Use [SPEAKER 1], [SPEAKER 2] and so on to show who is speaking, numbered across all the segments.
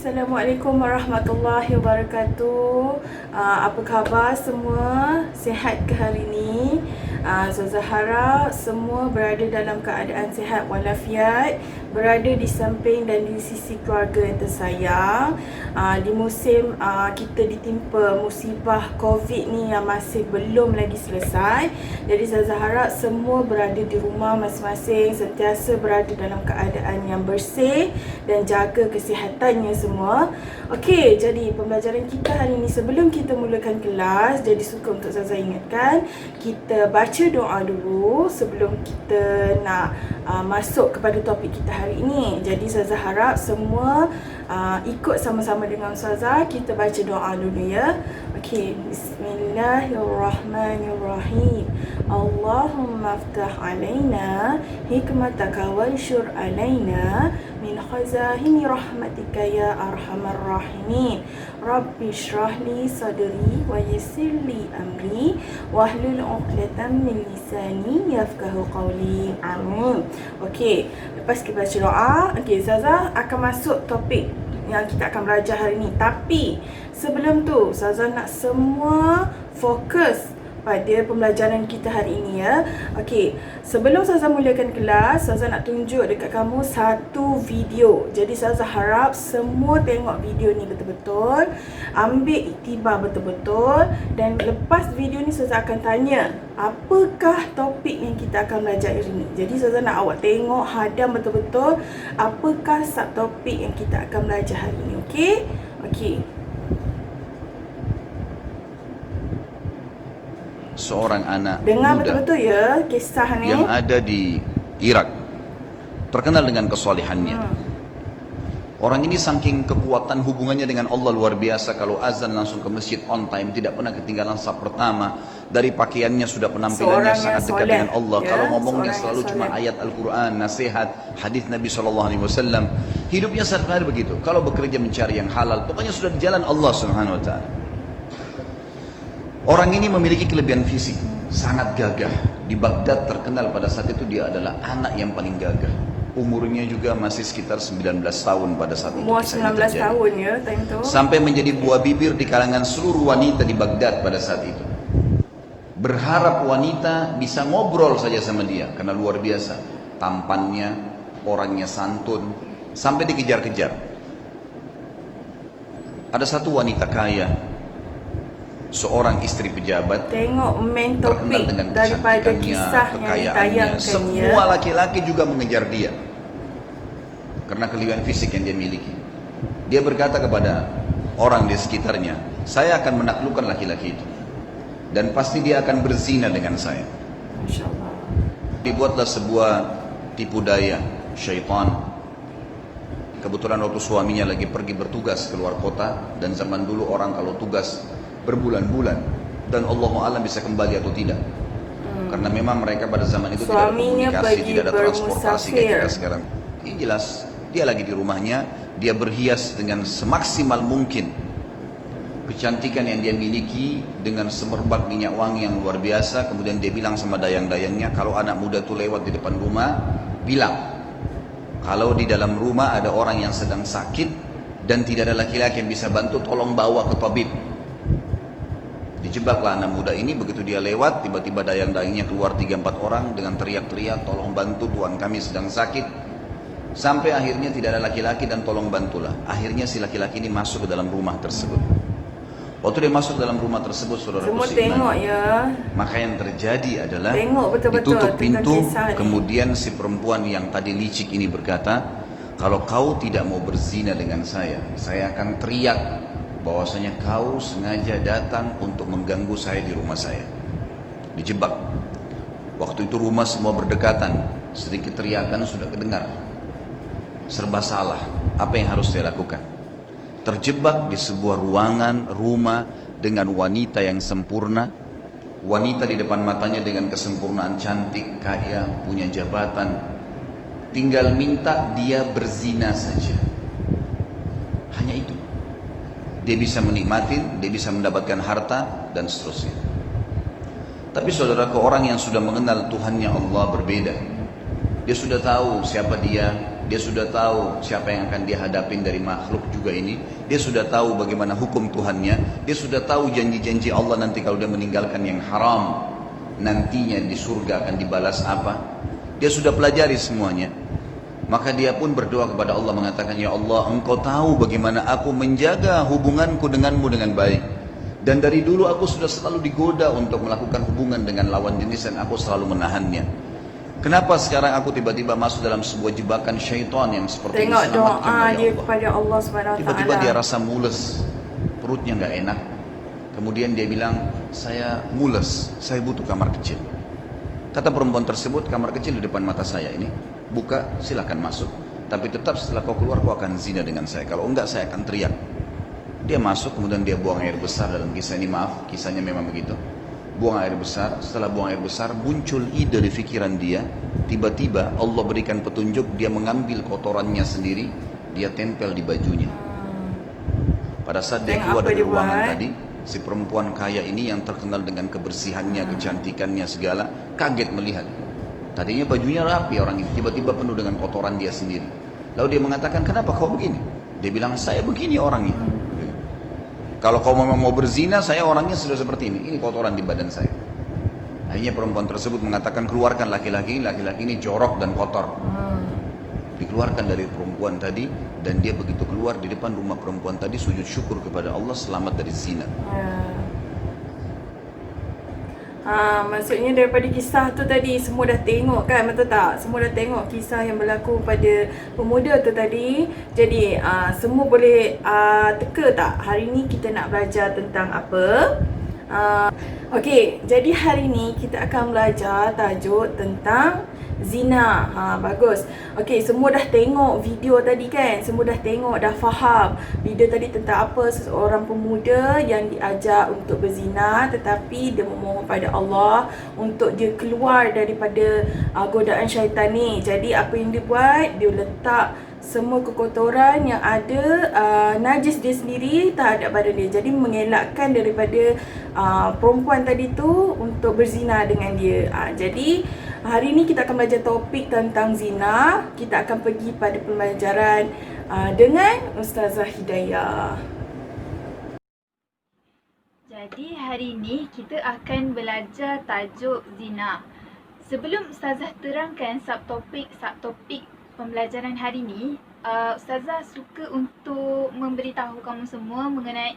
[SPEAKER 1] Assalamualaikum warahmatullahi wabarakatuh. Apa khabar semua? Sihat ke hari ini? Ustazah harap semua berada dalam keadaan sihat walafiat, berada di samping dan di sisi keluarga yang tersayang. Di musim kita ditimpa musibah COVID ni yang masih belum lagi selesai. Jadi Ustazah harap semua berada di rumah masing-masing, sentiasa berada dalam keadaan yang bersih dan jaga kesihatannya semua. Okey, jadi pembelajaran kita hari ini, sebelum kita mulakan kelas, jadi suka untuk Ustazah ingatkan, kita baca doa dulu sebelum kita nak masuk kepada topik kita hari ini. Jadi Ustazah harap semua ikut sama-sama dengan Ustazah. Kita baca doa dulu ya. Okey, bismillahirrahmanirrahim. Allahumma aftah alaina hikmataka wanshur alaina min khazahini rahmatika ya arhamar rahimin. Rabbi shrah li sadri wa yassir li amri wahlul 'uqdatam min lisani yafqahu qawli. Amin. Okey, lepas kita baca doa, okey Ustazah akan masuk topik yang kita akan belajar hari ini. Tapi sebelum tu, Ustazah nak semua fokus pada pembelajaran kita hari ini ya. Okey, sebelum Ustazah mulakan kelas, Ustazah nak tunjuk dekat kamu satu video. Jadi Ustazah harap semua tengok video ni betul-betul, ambil iktibar betul-betul, dan lepas video ni Ustazah akan tanya apakah topik yang kita akan belajar hari ini. Jadi Ustazah nak awak tengok, hadam betul-betul apakah subtopik yang kita akan belajar hari ini. Okey? Okey.
[SPEAKER 2] Seorang anak
[SPEAKER 1] dengar
[SPEAKER 2] muda
[SPEAKER 1] betul-betul ya kisah ni
[SPEAKER 2] yang ada di Irak, terkenal dengan kesalehannya. Orang ini saking kekuatan hubungannya dengan Allah luar biasa. Kalau azan langsung ke masjid on time, tidak pernah ketinggalan saf pertama. Dari pakaiannya sudah penampilannya sangat dekat dengan Allah ya. Kalau ngomongnya selalu cuma ayat Al-Quran, nasihat, hadis Nabi SAW. Hidupnya sehari-hari begitu. Kalau bekerja mencari yang halal, pokoknya sudah di jalan Allah Subhanahu Wa Taala. Orang ini memiliki kelebihan fisik, sangat gagah. Di Baghdad terkenal pada saat itu dia adalah anak yang paling gagah. Umurnya juga masih sekitar 19 tahun pada saat itu.
[SPEAKER 1] Umur 19 tahun ya time tu.
[SPEAKER 2] Sampai menjadi buah bibir di kalangan seluruh wanita di Baghdad pada saat itu. Berharap wanita bisa ngobrol saja sama dia karena luar biasa. Tampannya, orangnya santun, sampai dikejar-kejar. Ada satu wanita kaya, seorang istri pejabat,
[SPEAKER 1] tengok main
[SPEAKER 2] terkenal
[SPEAKER 1] topik
[SPEAKER 2] dengan
[SPEAKER 1] daripada kisah yang ditayangkan
[SPEAKER 2] semua laki-laki juga mengejar dia karena kelebihan fisik yang dia miliki. Dia berkata kepada orang di sekitarnya, saya akan menaklukkan laki-laki itu dan pasti dia akan berzina dengan saya.
[SPEAKER 1] Masya Allah.
[SPEAKER 2] Dibuatlah sebuah tipu daya syaitan. Kebetulan waktu suaminya lagi pergi bertugas keluar kota, dan zaman dulu orang kalau tugas berbulan-bulan dan Allahu a'lam bisa kembali atau tidak. Karena memang mereka pada zaman itu
[SPEAKER 1] suaminya
[SPEAKER 2] tidak ada komunikasi, tidak ada transportasi
[SPEAKER 1] bermusafir
[SPEAKER 2] kayak kita sekarang. Ini jelas dia lagi di rumahnya, dia berhias dengan semaksimal mungkin. Kecantikan yang dia miliki dengan semerbak minyak wangi yang luar biasa. Kemudian dia bilang sama dayang-dayangnya, kalau anak muda itu lewat di depan rumah, bilang kalau di dalam rumah ada orang yang sedang sakit dan tidak ada laki-laki yang bisa bantu, tolong bawa ke tabib. Dijebaklah anak muda ini. Begitu dia lewat, tiba-tiba dayang-dayangnya keluar 3-4 orang dengan teriak-teriak, tolong bantu, tuan kami sedang sakit. Sampai akhirnya tidak ada laki-laki dan tolong bantulah. Akhirnya si laki-laki ini masuk ke dalam rumah tersebut. Waktu dia masuk ke dalam rumah tersebut, saudara
[SPEAKER 1] semua tengok ya.
[SPEAKER 2] maka yang terjadi adalah
[SPEAKER 1] betul-betul
[SPEAKER 2] ditutup pintu.
[SPEAKER 1] kemudian
[SPEAKER 2] Si perempuan yang tadi licik ini berkata, kalau kau tidak mau berzina dengan saya akan teriak bahwasanya kau sengaja datang untuk mengganggu saya di rumah saya. Dijebak. Waktu itu rumah semua berdekatan, sedikit teriakan sudah kedengar. Serba salah. Apa yang harus saya lakukan? Terjebak di sebuah ruangan rumah dengan wanita yang sempurna. Wanita di depan matanya dengan kesempurnaan, cantik, kaya, punya jabatan. Tinggal minta dia berzina saja. Hanya itu. Dia bisa menikmati, dia bisa mendapatkan harta, dan seterusnya. Tapi saudaraku, orang yang sudah mengenal Tuhannya Allah berbeda. Dia sudah tahu siapa dia, dia sudah tahu siapa yang akan dia hadapin dari makhluk juga ini, dia sudah tahu bagaimana hukum Tuhannya, dia sudah tahu janji-janji Allah nanti kalau dia meninggalkan yang haram, nantinya di surga akan dibalas apa. Dia sudah pelajari semuanya. Maka dia pun berdoa kepada Allah mengatakan, ya Allah, engkau tahu bagaimana aku menjaga hubunganku denganmu dengan baik. Dan dari dulu aku sudah selalu digoda untuk melakukan hubungan dengan lawan jenis dan aku selalu menahannya. Kenapa sekarang aku tiba-tiba masuk dalam sebuah jebakan syaitan yang seperti ini?
[SPEAKER 1] Tengok
[SPEAKER 2] Selamatkan
[SPEAKER 1] doa
[SPEAKER 2] ya
[SPEAKER 1] dia
[SPEAKER 2] Allah.
[SPEAKER 1] kepada Allah Subhanahu Wa
[SPEAKER 2] Tiba-tiba
[SPEAKER 1] Taala.
[SPEAKER 2] dia rasa mules, perutnya nggak enak. Kemudian dia bilang, saya mules, saya butuh kamar kecil. Kata perempuan tersebut, kamar kecil di depan mata saya ini, buka, silakan masuk. Tapi tetap setelah kau keluar, kau akan zina dengan saya. Kalau enggak, saya akan teriak. Dia masuk, kemudian dia buang air besar dalam kisah ini, maaf, kisahnya memang begitu. Buang air besar, setelah buang air besar, muncul ide di pikiran dia. Tiba-tiba Allah berikan petunjuk, dia mengambil kotorannya sendiri, dia tempel di bajunya. Pada saat dia keluar dari ruangan tadi, si perempuan kaya ini yang terkenal dengan kebersihannya, kecantikannya segala, kaget melihat. Tadinya bajunya rapi orang ini, tiba-tiba penuh dengan kotoran dia sendiri. Lalu dia mengatakan, kenapa kau begini? Dia bilang, saya begini orangnya. Kalau kau memang mau berzina, saya orangnya sudah seperti ini kotoran di badan saya. Akhirnya perempuan tersebut mengatakan, keluarkan laki-laki ini jorok dan kotor. Dikeluarkan dari perempuan tadi, dan dia begitu keluar di depan rumah perempuan tadi, sujud syukur kepada Allah selamat dari zina.
[SPEAKER 1] Maksudnya daripada kisah tu tadi, semua dah tengok kan, betul tak? Semua dah tengok kisah yang berlaku pada pemuda tu tadi. Jadi semua boleh teka tak? Hari ni kita nak belajar tentang apa? Okey, jadi hari ni kita akan belajar tajuk tentang zina. Bagus. Okey, semua dah tengok video tadi kan? Semua dah tengok, dah faham video tadi tentang apa? Seseorang pemuda yang diajak untuk berzina, tetapi dia memohon pada Allah untuk dia keluar daripada godaan syaitan ni. Jadi apa yang dia buat? Dia letak semua kekotoran yang ada, najis dia sendiri terhadap badan dia. Jadi mengelakkan daripada perempuan tadi tu untuk berzina dengan dia. Jadi hari ni kita akan belajar topik tentang zina. Kita akan pergi pada pembelajaran dengan Ustazah Hidayah.
[SPEAKER 3] Jadi hari ni kita akan belajar tajuk zina. Sebelum Ustazah terangkan subtopik pembelajaran hari ni, Ustazah suka untuk memberitahu kamu semua mengenai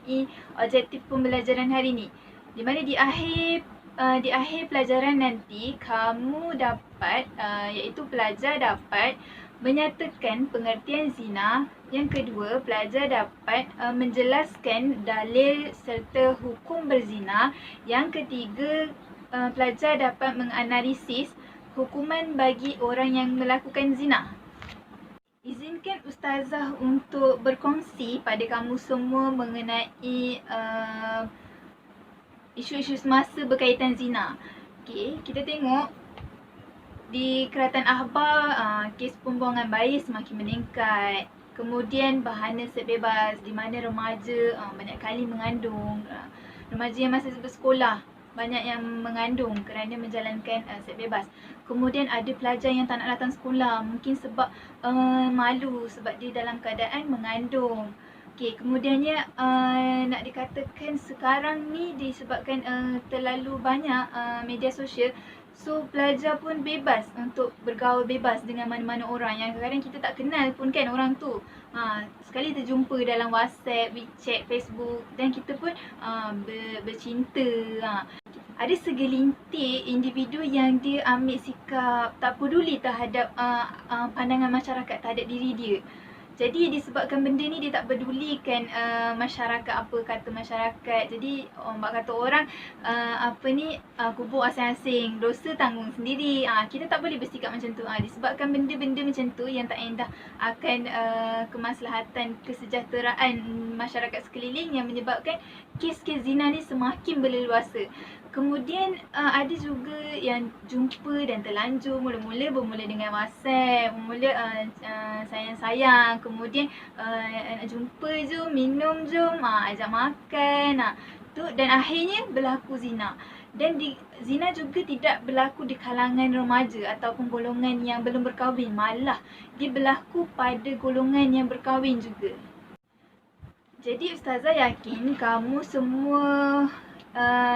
[SPEAKER 3] objektif pembelajaran hari ni. Di mana di akhir pelajaran nanti kamu dapat iaitu pelajar dapat menyatakan pengertian zina. Yang kedua, pelajar dapat menjelaskan dalil serta hukum berzina. Yang ketiga, pelajar dapat menganalisis hukuman bagi orang yang melakukan zina. Izinkan Ustazah untuk berkongsi pada kamu semua mengenai isu-isu semasa berkaitan zina. Okey, kita tengok di Kerajaan Ahbar, kes pembuangan bayi semakin meningkat. Kemudian bahana seks bebas di mana remaja banyak kali mengandung. Remaja yang masih bersekolah banyak yang mengandung kerana menjalankan seks bebas. Kemudian ada pelajar yang tak nak datang sekolah mungkin sebab malu sebab dia dalam keadaan mengandung. Okey, kemudiannya nak dikatakan sekarang ni disebabkan terlalu banyak media sosial. So pelajar pun bebas untuk bergaul bebas dengan mana-mana orang yang kadang-kadang kita tak kenal pun kan orang tu. Sekali terjumpa dalam WhatsApp, WeChat, Facebook dan kita pun bercinta. Ada segelintir individu yang dia ambil sikap tak peduli terhadap pandangan masyarakat terhadap diri dia. Jadi disebabkan benda ni dia tak pedulikan masyarakat, apa kata masyarakat. Jadi kata orang kubur asing-asing, dosa tanggung sendiri. Kita tak boleh bersikap macam tu. Disebabkan benda-benda macam tu yang tak endah akan kemaslahatan, kesejahteraan masyarakat sekeliling yang menyebabkan kes-kes zina ni semakin berleluasa. Kemudian ada juga yang jumpa dan terlanjur, mula-mula bermula dengan WhatsApp, sayang-sayang, kemudian nak jumpa jom, minum jom, ajak makan, dan akhirnya berlaku zina. Dan zina juga tidak berlaku di kalangan remaja ataupun golongan yang belum berkahwin. Malah dia berlaku pada golongan yang berkahwin juga. Jadi Ustazah yakin kamu semua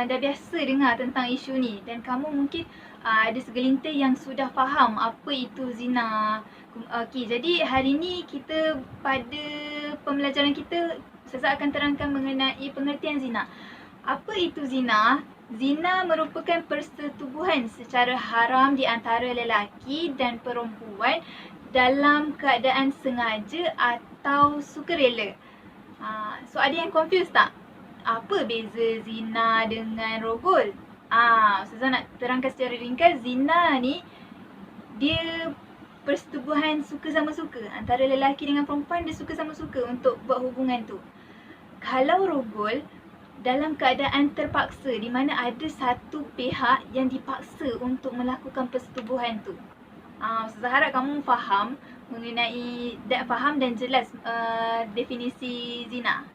[SPEAKER 3] dah biasa dengar tentang isu ni dan kamu mungkin ada segelintir yang sudah faham apa itu zina. Okey, jadi hari ni kita pada pembelajaran kita Ustazah akan terangkan mengenai pengertian zina. Apa itu zina? Zina merupakan persetubuhan secara haram di antara lelaki dan perempuan dalam keadaan sengaja atau sukarela. So ada yang confused tak? Apa beza zina dengan rogol? Ustazah nak terangkan secara ringkas, zina ni dia persetubuhan suka sama suka antara lelaki dengan perempuan, dia suka sama suka untuk buat hubungan tu. Kalau rogol dalam keadaan terpaksa, di mana ada satu pihak yang dipaksa untuk melakukan persetubuhan tu. Ustazah harap kamu faham dan jelas definisi zina.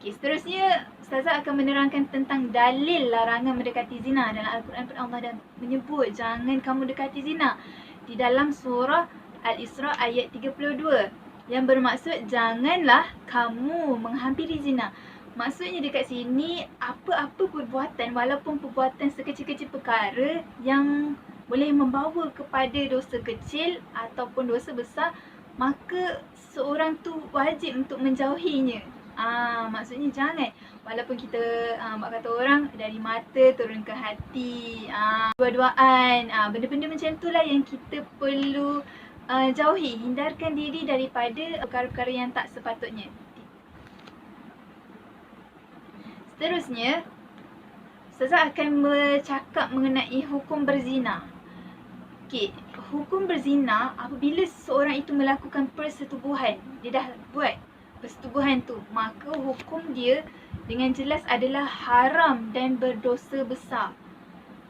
[SPEAKER 3] Okay, seterusnya Ustazah akan menerangkan tentang dalil larangan mendekati zina. Dalam Al-Quran pun Allah dah menyebut jangan kamu dekati zina di dalam surah Al-Isra ayat 32 yang bermaksud janganlah kamu menghampiri zina. Maksudnya dekat sini apa-apa perbuatan walaupun perbuatan sekecil-kecil perkara yang boleh membawa kepada dosa kecil ataupun dosa besar, maka seorang tu wajib untuk menjauhinya. Maksudnya jangan walaupun kita mak kata orang dari mata turun ke hati, dua-duaan, benda-benda macam itulah yang kita perlu jauhi, hindarkan diri daripada perkara-perkara yang tak sepatutnya. Seterusnya, Ustazah akan bercakap mengenai hukum berzina. Okey, hukum berzina apabila seseorang itu melakukan persetubuhan, dia dah buat persetubuhan tu, maka hukum dia dengan jelas adalah haram dan berdosa besar.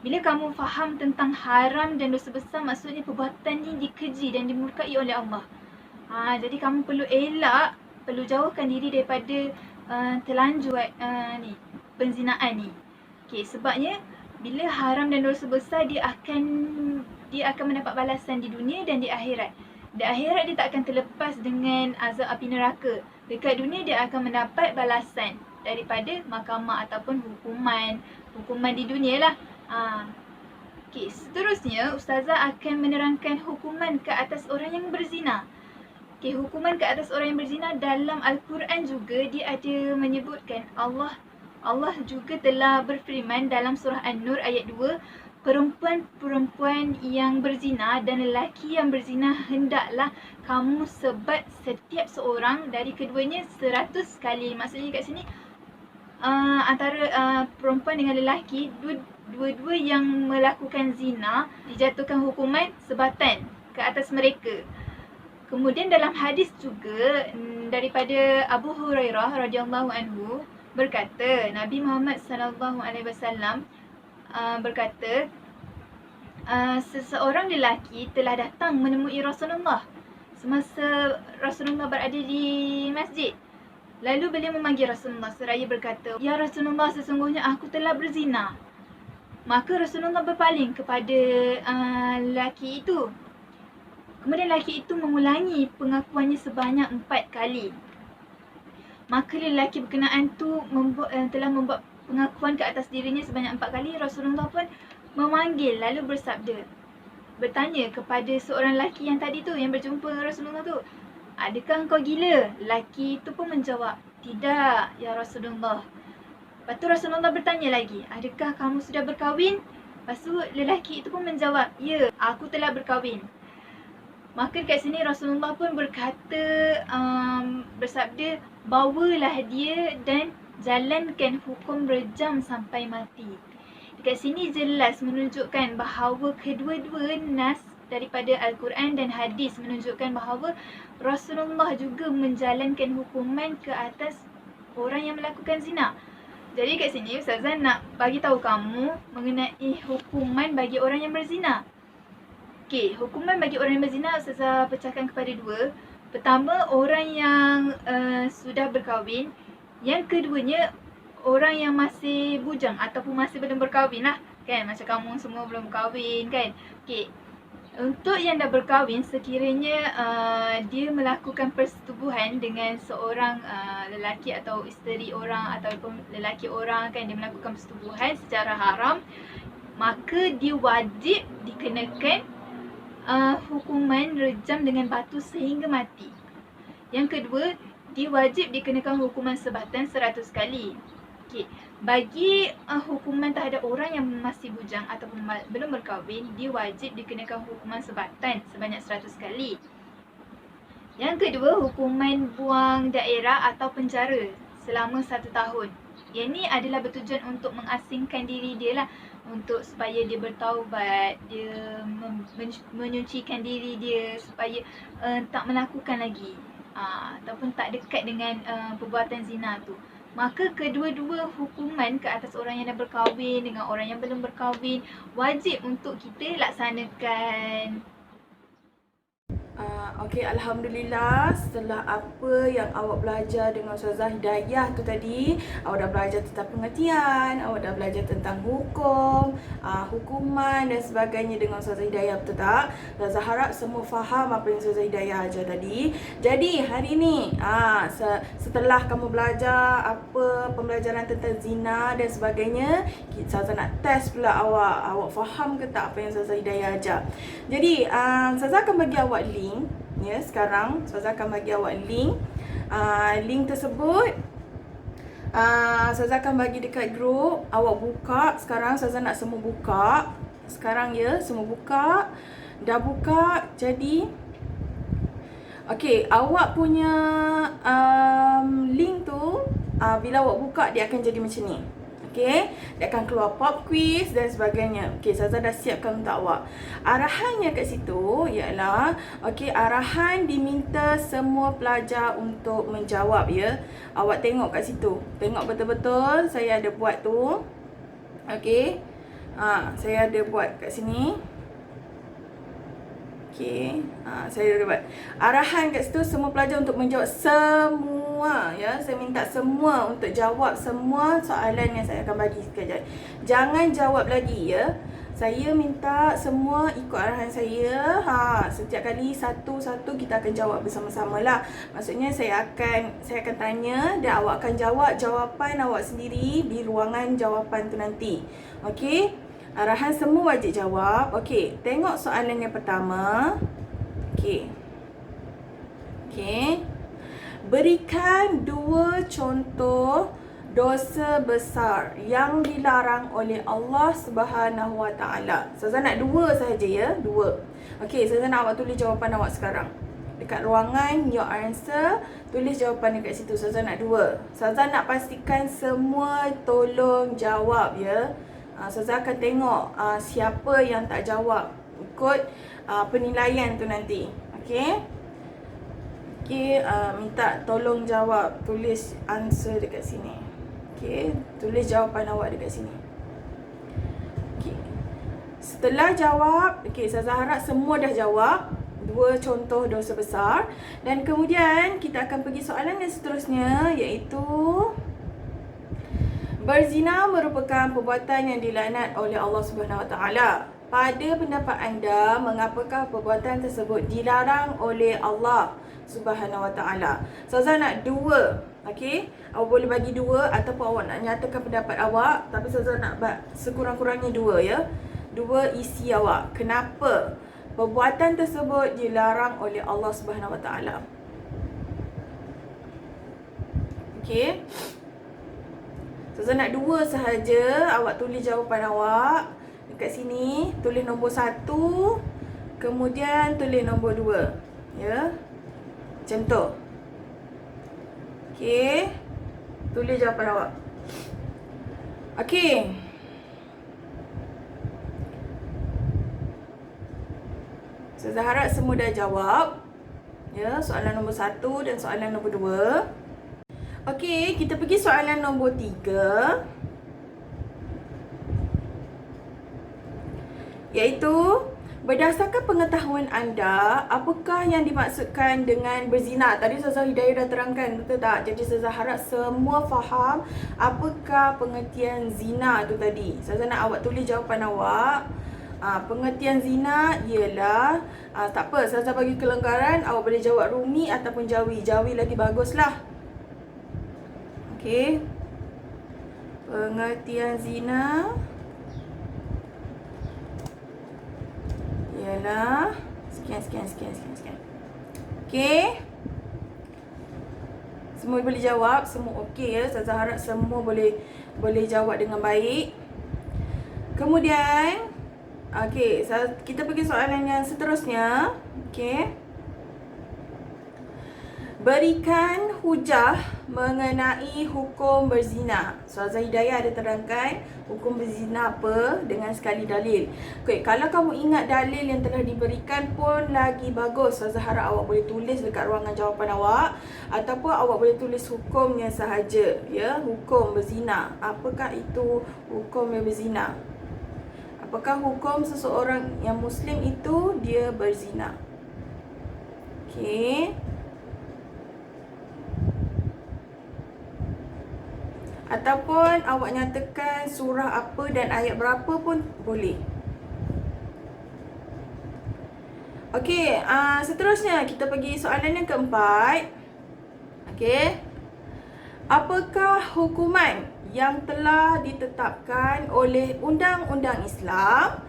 [SPEAKER 3] Bila kamu faham tentang haram dan dosa besar, maksudnya perbuatan ni dikeji dan dimurkai oleh Allah. Jadi kamu perlu elak, perlu jauhkan diri daripada terlanjur penzinaan ni. Okey, sebabnya bila haram dan dosa besar dia akan mendapat balasan di dunia dan di akhirat. Di akhirat dia tak akan terlepas dengan azab api neraka. Dekat dunia dia akan mendapat balasan daripada mahkamah ataupun hukuman di dunia lah. Okey, seterusnya Ustazah akan menerangkan hukuman ke atas orang yang berzina. Okey, hukuman ke atas orang yang berzina dalam Al-Quran juga dia ada menyebutkan Allah juga telah berfirman dalam surah An-Nur ayat 2, perempuan-perempuan yang berzina dan lelaki yang berzina hendaklah kamu sebat setiap seorang dari keduanya 100 kali. Maksudnya kat sini antara perempuan dengan lelaki, dua-dua yang melakukan zina dijatuhkan hukuman sebatan ke atas mereka. Kemudian dalam hadis juga daripada Abu Hurairah radhiyallahu anhu berkata, Nabi Muhammad sallallahu alaihi wasallam berkata, seseorang lelaki telah datang menemui Rasulullah semasa Rasulullah berada di masjid. Lalu beliau memanggil Rasulullah seraya berkata, "Ya Rasulullah, sesungguhnya aku telah berzina." Maka Rasulullah berpaling kepada lelaki itu. Kemudian lelaki itu mengulangi pengakuannya sebanyak 4 kali. Maka lelaki berkenaan tu telah membuat pengakuan ke atas dirinya sebanyak 4 kali. Rasulullah pun memanggil lalu bertanya kepada seorang lelaki yang tadi tu, yang berjumpa dengan Rasulullah tu, "Adakah engkau gila?" Lelaki itu pun menjawab, "Tidak, ya Rasulullah." Lepas tu Rasulullah bertanya lagi, "Adakah kamu sudah berkahwin?" Lepas tu lelaki itu pun menjawab, "Ya, aku telah berkahwin." Maka dekat sini Rasulullah pun bersabda, "Bawalah dia dan jalankan hukum rejam sampai mati." Dekat sini jelas menunjukkan bahawa kedua-dua nas daripada Al-Quran dan hadis menunjukkan bahawa Rasulullah juga menjalankan hukuman ke atas orang yang melakukan zina. Jadi kat sini Ustazah nak bagi tahu kamu mengenai hukuman bagi orang yang berzina. Okey, hukuman bagi orang yang berzina Ustazah pecahkan kepada 2. Pertama, orang yang sudah berkahwin. Yang keduanya, orang yang masih bujang ataupun masih belum berkahwin lah kan, macam kamu semua belum berkahwin kan. Okey, untuk yang dah berkahwin, sekiranya dia melakukan persetubuhan dengan seorang lelaki atau isteri orang ataupun lelaki orang kan, dia melakukan persetubuhan secara haram, maka dia wajib dikenakan hukuman rejam dengan batu sehingga mati. Yang kedua, dia wajib dikenakan hukuman sebatan 100 kali. Okey, bagi hukuman terhadap orang yang masih bujang ataupun belum berkahwin, dia wajib dikenakan hukuman sebatan sebanyak 100 kali. Yang kedua, hukuman buang daerah atau penjara selama 1 tahun. Yang ni adalah bertujuan untuk mengasingkan diri dia lah, untuk supaya dia bertaubat, dia menyucikan diri dia supaya tak melakukan lagi ataupun tak dekat dengan perbuatan zina tu. Maka kedua-dua hukuman ke atas orang yang dah berkahwin dengan orang yang belum berkahwin wajib untuk kita laksanakan.
[SPEAKER 1] Okey, Alhamdulillah, setelah apa yang awak belajar dengan Ustazah Hidayah tu tadi, awak dah belajar tentang pengertian, awak dah belajar tentang hukum, hukuman dan sebagainya dengan Ustazah Hidayah, betul tak? Ustazah harap semua faham apa yang Ustazah Hidayah ajar tadi. Jadi hari ni setelah kamu belajar apa pembelajaran tentang zina dan sebagainya, Ustazah nak test pula awak faham ke tak apa yang Ustazah Hidayah ajar. Jadi Ustazah akan bagi awak link. Ya, sekarang Ustazah akan bagi awak link. Link tersebut Ustazah akan bagi dekat grup. Awak buka sekarang. Ustazah nak semua buka sekarang ya, semua buka. Dah buka. Jadi okey, awak punya link tu bila awak buka dia akan jadi macam ni. Okey, dia akan keluar pop quiz dan sebagainya. Okey, Ustazah dah siapkan untuk awak. Arahannya kat situ ialah, okey, arahan diminta semua pelajar untuk menjawab ya. Awak tengok kat situ. Tengok betul-betul saya ada buat tu. Okey. Saya ada buat kat sini. Okey, saya dah buat. Arahan kat situ semua pelajar untuk menjawab semua ya. Saya minta semua untuk jawab semua soalan yang saya akan bagi sekejap. Jangan jawab lagi ya. Saya minta semua ikut arahan saya. Setiap kali satu-satu kita akan jawab bersama-sama lah. Maksudnya saya akan tanya dan awak akan jawab jawapan awak sendiri di ruangan jawapan tu nanti. Okey. Arahan semua wajib jawab. Okey, tengok soalan yang pertama. Okey. Berikan 2 contoh dosa besar yang dilarang oleh Allah Subhanahu Wa Taala. Ustazah nak 2 sahaja ya, 2. Okey, Ustazah nak awak tulis jawapan awak sekarang. Dekat ruangan your answer, tulis jawapan dekat situ. Ustazah nak 2. Ustazah nak pastikan semua tolong jawab ya. Ustazah akan tengok siapa yang tak jawab ikut penilaian tu nanti. Okey. Okey, minta tolong jawab, tulis answer dekat sini. Okey, tulis jawapan awak dekat sini. Okey. Setelah jawab, okey, Ustazah harap semua dah jawab 2 contoh dosa besar dan kemudian kita akan pergi soalan yang seterusnya, iaitu berzina merupakan perbuatan yang dilaknat oleh Allah Subhanahu Wa Taala. Pada pendapat anda, mengapakah perbuatan tersebut dilarang oleh Allah Subhanahu Wa Taala? Ustazah nak 2. Okey, awak boleh bagi 2 ataupun awak nak nyatakan pendapat awak, tapi Ustazah nak sekurang-kurangnya 2 ya. 2 isi awak. Kenapa perbuatan tersebut dilarang oleh Allah Subhanahu Wa Taala? Okey. Ustazah nak 2 sahaja. Awak tulis jawapan awak dekat sini. Tulis nombor 1, kemudian tulis nombor 2 ya. Macam tu. Okey. Tulis jawapan awak. Okey. Ustazah harap semua dah jawab ya, soalan nombor 1 dan soalan nombor 2. Okey, kita pergi soalan nombor 3. Iaitu Berdasarkan pengetahuan anda, apakah yang dimaksudkan dengan berzina? Tadi Ustazah Hidayah dah terangkan, betul tak? Jadi Ustazah harap semua faham apakah pengertian zina tu tadi. Ustazah nak awak tulis jawapan awak. Pengertian zina ialah, tak apa, Ustazah bagi kelonggaran, awak boleh jawab Rumi ataupun Jawi. Jawi lagi baguslah. Okey. Pengertian zina ialah sekian. Okey. Semua boleh jawab, semua okey ya. Ustazah harap semua boleh jawab dengan baik. Kemudian, okey, kita pergi soalan yang seterusnya. Okey. Berikan hujah mengenai hukum berzina. Ustazah Hidayah ada terangkan hukum berzina apa dengan sekali dalil. Okey, kalau kamu ingat dalil yang telah diberikan pun lagi bagus. Ustazah harap awak boleh tulis dekat ruangan jawapan awak ataupun awak boleh tulis hukumnya sahaja, ya, hukum berzina. Apakah itu hukum yang berzina? Apakah hukum seseorang yang Muslim itu dia berzina? Okey. Ataupun awak nyatakan surah apa dan ayat berapa pun boleh. Okey, seterusnya kita pergi soalan yang keempat. Okey. Apakah hukuman yang telah ditetapkan oleh undang-undang Islam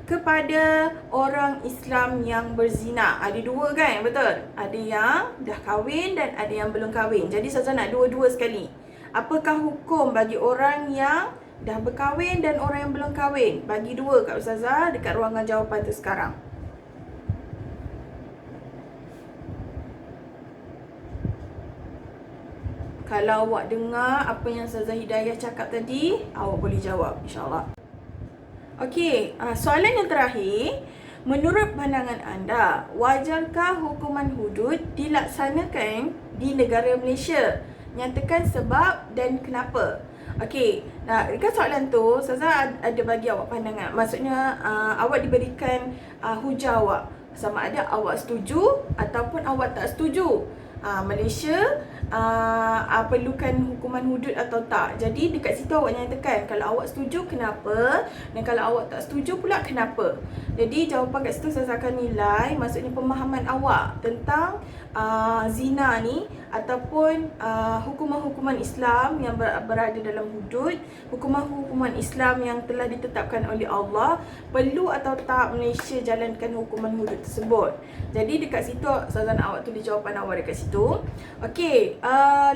[SPEAKER 1] kepada orang Islam yang berzina? Ada dua kan, betul? Ada yang dah kahwin dan ada yang belum kahwin. Jadi Ustazah nak dua-dua sekali. Apakah hukum bagi orang yang dah berkahwin dan orang yang belum kahwin? Bagi dua kat Ustazah dekat ruangan jawapan tu sekarang. Kalau awak dengar apa yang Ustazah Hidayah cakap tadi, awak boleh jawab insyaAllah. Okey, soalan yang terakhir. Menurut pandangan anda, wajarkah hukuman hudud dilaksanakan di negara Malaysia? Nyatakan sebab dan kenapa. Okey, dekat soalan tu Ustazah ada bagi awak pandangan. Maksudnya awak diberikan hujah awak, sama ada awak setuju ataupun awak tak setuju Malaysia perlukan hukuman hudud atau tak. Jadi dekat situ awak nyatakan kalau awak setuju kenapa, dan kalau awak tak setuju pula kenapa. Jadi jawapan kat situ saya akan nilai, maksudnya pemahaman awak tentang zina ni ataupun hukuman-hukuman Islam yang berada dalam hudud, hukuman-hukuman Islam yang telah ditetapkan oleh Allah, perlu atau tak Malaysia jalankan hukuman hudud tersebut. Jadi dekat situ saya nak awak tulis jawapan awak dekat situ. Okey,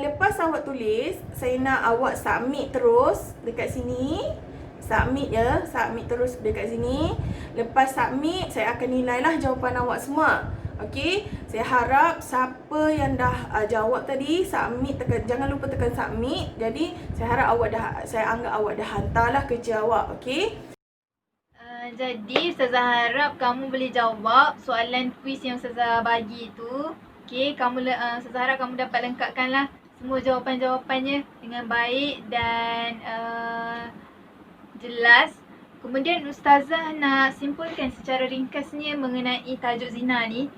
[SPEAKER 1] lepas awak tulis, saya nak awak submit terus dekat sini. Submit ya, submit terus dekat sini. Lepas submit, saya akan nilailah jawapan awak semua. Okey, saya harap siapa yang dah jawab tadi, submit, jangan lupa tekan submit. Jadi saya harap saya anggap awak dah hantarlah kerja awak. Okey.
[SPEAKER 3] Jadi Ustazah harap kamu boleh jawab soalan kuis yang Ustazah bagi tu. Okey, Ustazah harap kamu dapat lengkapkanlah semua jawapan-jawapannya dengan baik dan jelas. Kemudian Ustazah nak simpulkan secara ringkasnya mengenai tajuk zina ni.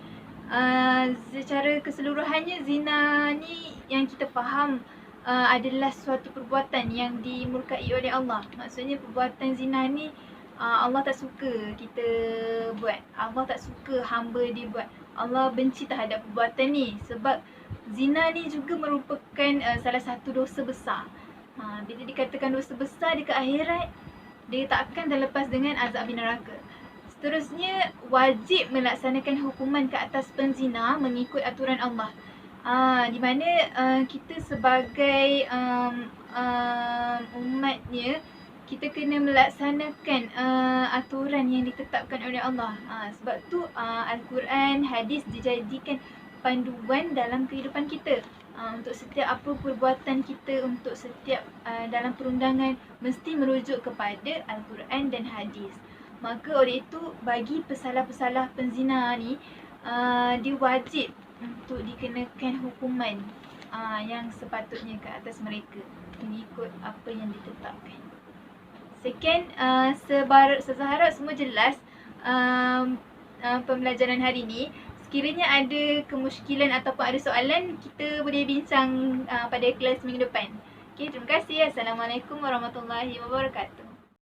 [SPEAKER 3] Secara keseluruhannya, zina ni yang kita faham adalah suatu perbuatan yang dimurkai oleh Allah. Maksudnya perbuatan zina ni Allah tak suka kita buat. Allah tak suka hamba dia buat. Allah benci terhadap perbuatan ni sebab zina ni juga merupakan salah satu dosa besar. Bila dikatakan dosa besar di akhirat, dia tak akan terlepas dengan azab di neraka. Seterusnya, wajib melaksanakan hukuman ke atas penzina mengikut aturan Allah. Di mana kita sebagai umatnya, kita kena melaksanakan aturan yang ditetapkan oleh Allah. Sebab tu Al-Quran, hadis dijadikan panduan dalam kehidupan kita. Untuk setiap apa perbuatan kita, untuk setiap dalam perundangan, mesti merujuk kepada Al-Quran dan hadis. Maka oleh itu, bagi pesalah-pesalah penzina ni, dia wajib untuk dikenakan hukuman yang sepatutnya ke atas mereka mengikut apa yang ditetapkan. Second, saya harap semua jelas pembelajaran hari ni. Sekiranya ada kemusykilan ataupun ada soalan, kita boleh bincang pada kelas minggu depan. Okay, terima kasih. Assalamualaikum warahmatullahi wabarakatuh.